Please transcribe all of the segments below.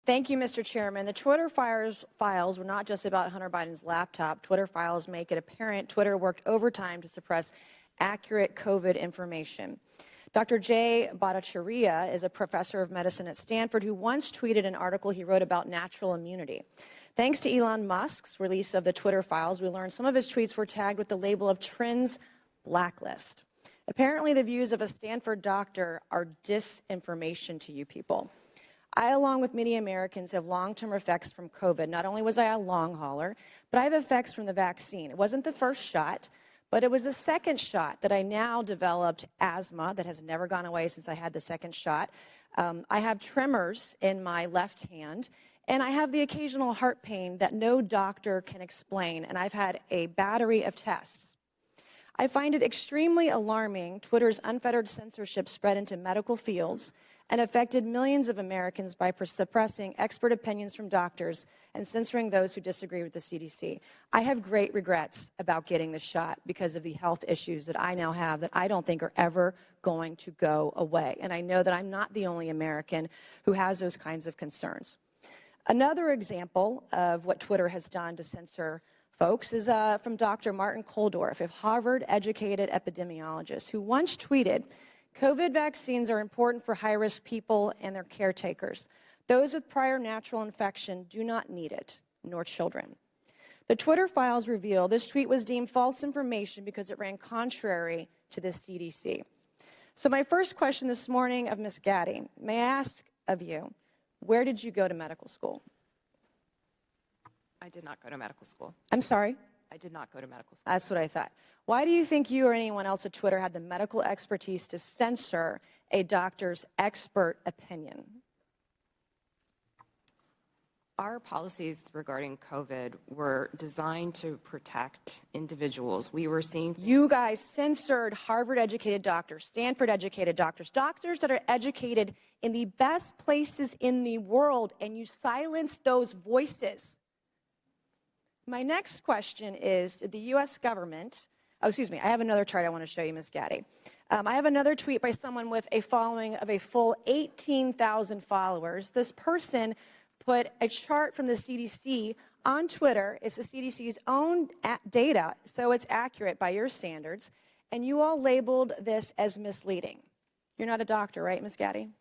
Thank you, Mr. Chairman. The Twitter files were not just about Hunter Biden's laptop. Twitter files make it apparent Twitter worked overtime to suppress accurate COVID information. Dr. Jay Bhattacharya is a professor of medicine at Stanford who once tweeted an article he wrote about natural immunity. Thanks to Elon Musk's release of the Twitter files, we learned some of his tweets were tagged with the label of Trends Blacklist. Apparently, the views of a Stanford doctor are disinformation to you people. I, along with many Americans, have long-term effects from COVID. Not only was I a long hauler, but I have effects from the vaccine. It wasn't the first shot, but it was the second shot that I now developed asthma that has never gone away since I had the second shot. I have tremors in my left hand, and I have the occasional heart pain that no doctor can explain, and I've had a battery of tests. I find it extremely alarming Twitter's unfettered censorship spread into medical fields and affected millions of Americans by suppressing expert opinions from doctors and censoring those who disagree with the CDC. I have great regrets about getting the shot because of the health issues that I now have that I don't think are ever going to go away. And I know that I'm not the only American who has those kinds of concerns. Another example of what Twitter has done to censor folks is from Dr. Martin Kulldorff, a Harvard-educated epidemiologist who once tweeted, "COVID vaccines are important for high-risk people and their caretakers. Those with prior natural infection do not need it, nor children." The Twitter files reveal this tweet was deemed false information because it ran contrary to the CDC. So my first question this morning of Ms. Gadde, may I ask of you, where did you go to medical school? I did not go to medical school. I'm sorry? I did not go to medical school. That's what I thought. Why do you think you or anyone else at Twitter had the medical expertise to censor a doctor's expert opinion? Our policies regarding COVID were designed to protect individuals. We were seeing... You guys censored Harvard-educated doctors, Stanford-educated doctors, doctors that are educated in the best places in the world, and you silenced those voices. My next question is, did the U.S. government, I have another chart I want to show you, Ms. Gadde. I have another tweet by someone with a following of a full 18,000 followers. This person put a chart from the CDC on Twitter. It's the CDC's own data, so it's accurate by your standards, and you all labeled this as misleading. You're not a doctor, right, Ms. Gadde?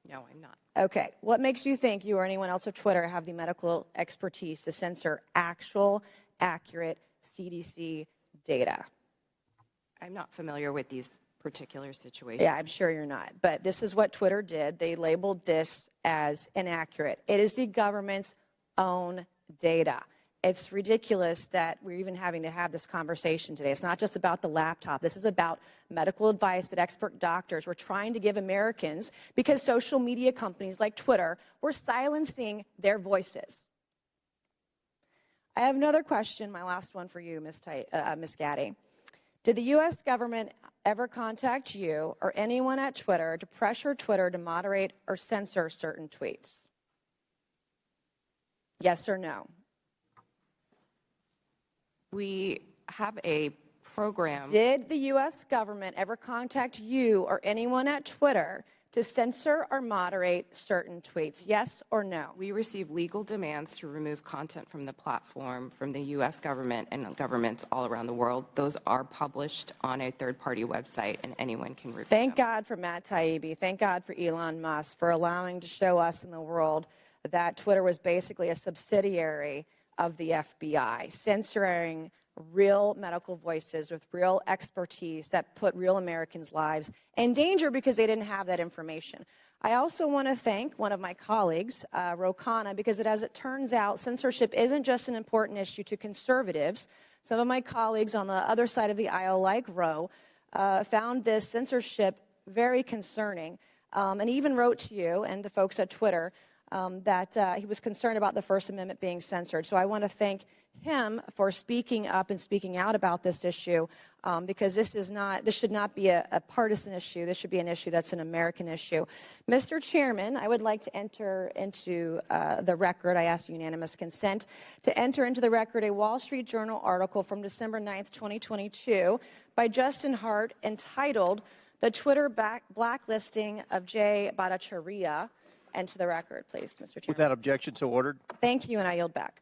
No, I'm not. Okay. What makes you think you or anyone else at Twitter have the medical expertise to censor actual, accurate CDC data? I'm not familiar with these particular situations. Yeah, I'm sure you're not. But this is what Twitter did. They labeled this as inaccurate. It is the government's own data. It's ridiculous that we're even having to have this conversation today. It's not just about the laptop. This is about medical advice that expert doctors were trying to give Americans because social media companies like Twitter were silencing their voices. I have another question, my last one for you, Ms. Gadde. Did the U.S. government ever contact you or anyone at Twitter to pressure Twitter to moderate or censor certain tweets? Yes or no? We have a program. Did the U.S. government ever contact you or anyone at Twitter to censor or moderate certain tweets? Yes or no? We receive legal demands to remove content from the platform from the U.S. government and governments all around the world. Those are published on a third-party website, and anyone can review Thank them. God for Matt Taibbi. Thank God for Elon Musk for allowing to show us in the world that Twitter was basically a subsidiary of the FBI, censoring real medical voices with real expertise that put real Americans' lives in danger because they didn't have that information. I also want to thank one of my colleagues, Ro Khanna, because as it turns out, censorship isn't just an important issue to conservatives. Some of my colleagues on the other side of the aisle, like Ro, found this censorship very concerning and even wrote to you and to folks at Twitter that he was concerned about the First Amendment being censored. So I want to thank him for speaking up and speaking out about this issue because this should not be a partisan issue. This should be an issue that's an American issue. Mr. Chairman, I would like to enter into the record, I ask unanimous consent, to enter into the record a Wall Street Journal article from December 9th, 2022 by Justin Hart entitled "The Twitter Blacklisting of Jay Bhattacharya enter the record, please, Mr. Chairman. Without objection, so ordered. Thank you, and I yield back.